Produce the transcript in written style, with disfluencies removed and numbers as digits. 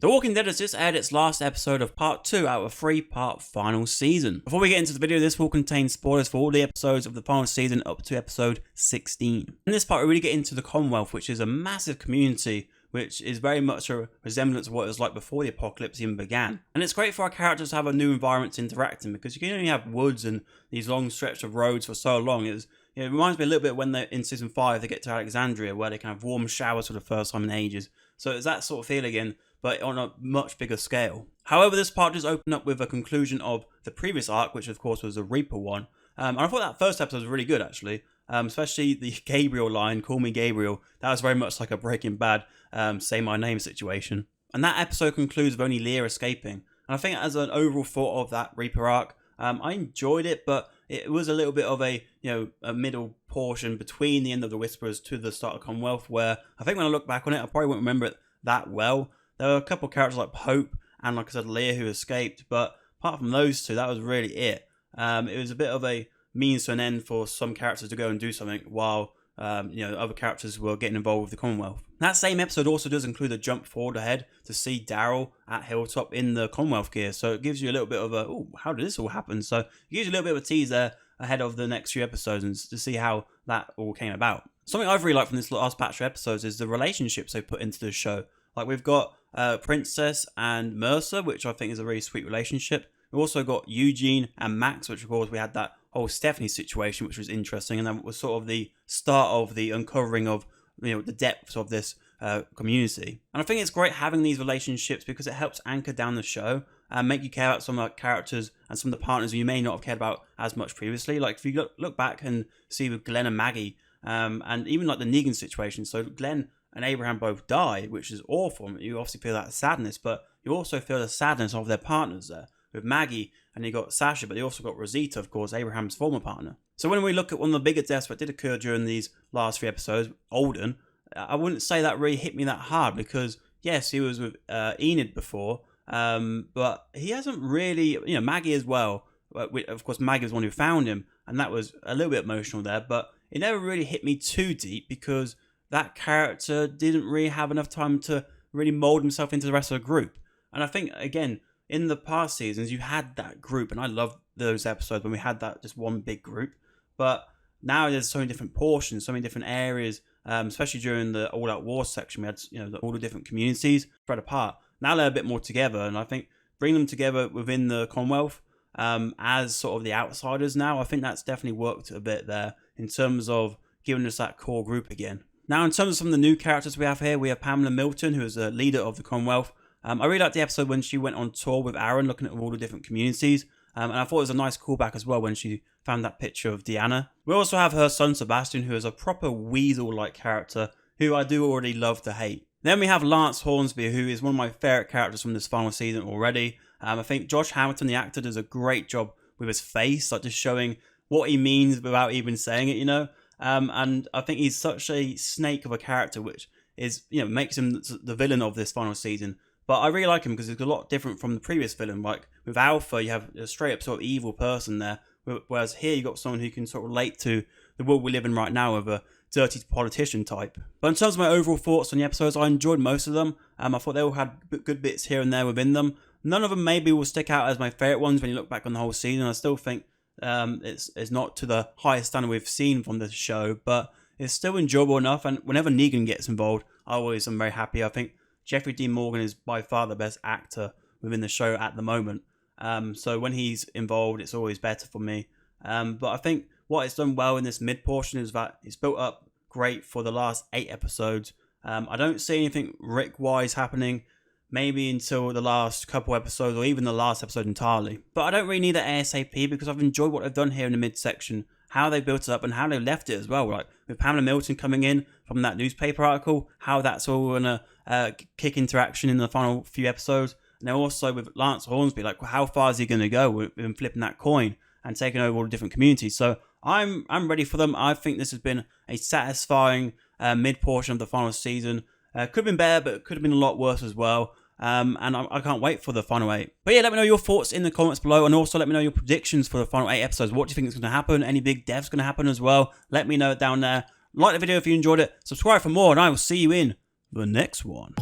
The Walking Dead has just aired its last episode of part 2 out of a 3-part final season. Before we get into the video, this will contain spoilers for all the episodes of the final season up to episode 16. In this part, we really get into the Commonwealth, which is a massive community, which is very much a resemblance of what it was like before the apocalypse even began. And it's great for our characters to have a new environment to interact in, because you can only have woods and these long stretches of roads for so long. It reminds me a little bit when in season 5 they get to Alexandria, where they can have warm showers for the first time in ages. So it's that sort of feel again, but on a much bigger scale. However, this part does open up with a conclusion of the previous arc, which of course was the Reaper one. And I thought that first episode was really good, actually. Especially the Gabriel line, "Call me Gabriel." That was very much like a Breaking Bad, say my name situation. And that episode concludes with only Leah escaping. And I think as an overall thought of that Reaper arc, I enjoyed it, but it was a little bit of a middle portion between the end of the Whisperers to the start of Commonwealth, where I think when I look back on it, I probably won't remember it that well. There were a couple of characters like Hope and, like I said, Leah, who escaped, but apart from those two, that was really it. It was a bit of a means to an end for some characters to go and do something while other characters were getting involved with the Commonwealth. That same episode also does include a jump forward ahead to see Daryl at Hilltop in the Commonwealth gear, so it gives you a little bit of a, oh, how did this all happen? So it gives you a little bit of a tease there ahead of the next few episodes and to see how that all came about. Something I've really liked from this last batch of episodes is the relationships they put into the show. Like, we've got Princess and Mercer, which I think is a really sweet relationship. We've also got Eugene and Max, which of course we had that whole Stephanie situation, which was interesting, and that was sort of the start of the uncovering of the depths of this community. And I think it's great having these relationships because it helps anchor down the show and make you care about some of the characters and some of the partners you may not have cared about as much previously. Like, if you look back and see with Glenn and Maggie, and even like the Negan situation, so Glenn and Abraham both die, which is awful. You obviously feel that sadness, but you also feel the sadness of their partners there. With Maggie, and you got Sasha, but you also got Rosita, of course, Abraham's former partner. So when we look at one of the bigger deaths that did occur during these last 3 episodes, Alden, I wouldn't say that really hit me that hard, because yes, he was with Enid before, but he hasn't really, Maggie as well. Of course, Maggie was the one who found him, and that was a little bit emotional there, but it never really hit me too deep because that character didn't really have enough time to really mold himself into the rest of the group. And I think, again, in the past seasons, you had that group, and I loved those episodes when we had that just one big group. But now there's so many different portions, so many different areas, especially during the All Out War section. We had all the different communities spread apart. Now they're a bit more together, and I think bringing them together within the Commonwealth as sort of the outsiders now, I think that's definitely worked a bit there in terms of giving us that core group again. Now, in terms of some of the new characters we have here, we have Pamela Milton, who is the leader of the Commonwealth. I really liked the episode when she went on tour with Aaron, looking at all the different communities. And I thought it was a nice callback as well when she found that picture of Deanna. We also have her son, Sebastian, who is a proper weasel-like character, who I do already love to hate. Then we have Lance Hornsby, who is one of my favourite characters from this final season already. I think Josh Hamilton, the actor, does a great job with his face, like just showing what he means without even saying it, and I think he's such a snake of a character, which is, makes him the villain of this final season. But I really like him because he's a lot different from the previous villain. Like with Alpha, you have a straight up sort of evil person there, whereas here you got someone who can sort of relate to the world we live in right now of a dirty politician type. But in terms of my overall thoughts on the episodes, I enjoyed most of them. I thought they all had good bits here and there within them. None of them maybe will stick out as my favourite ones when you look back on the whole season. I still think it's not to the highest standard we've seen from the show, but it's still enjoyable enough. And whenever Negan gets involved, I always am very happy. I think Jeffrey Dean Morgan is by far the best actor within the show at the moment. So when he's involved, it's always better for me. But I think what it's done well in this mid portion is that it's built up great for the last 8 episodes. I don't see anything Rick-wise happening, maybe until the last couple episodes or even the last episode entirely. But I don't really need that ASAP because I've enjoyed what they've done here in the mid-section, how they built it up and how they left it as well. Like with Pamela Milton coming in from that newspaper article, how that's all going to kick interaction in the final few episodes. And then also with Lance Hornsby, like how far is he going to go with him flipping that coin and taking over all the different communities. So I'm ready for them. I think this has been a satisfying mid-portion of the final season. Could have been better, but it could have been a lot worse as well. And I can't wait for the final 8. But yeah, let me know your thoughts in the comments below, and also let me know your predictions for the final 8 episodes. What do you think is going to happen? Any big deaths going to happen as well? Let me know down there. Like the video if you enjoyed it. Subscribe for more, and I will see you in the next one.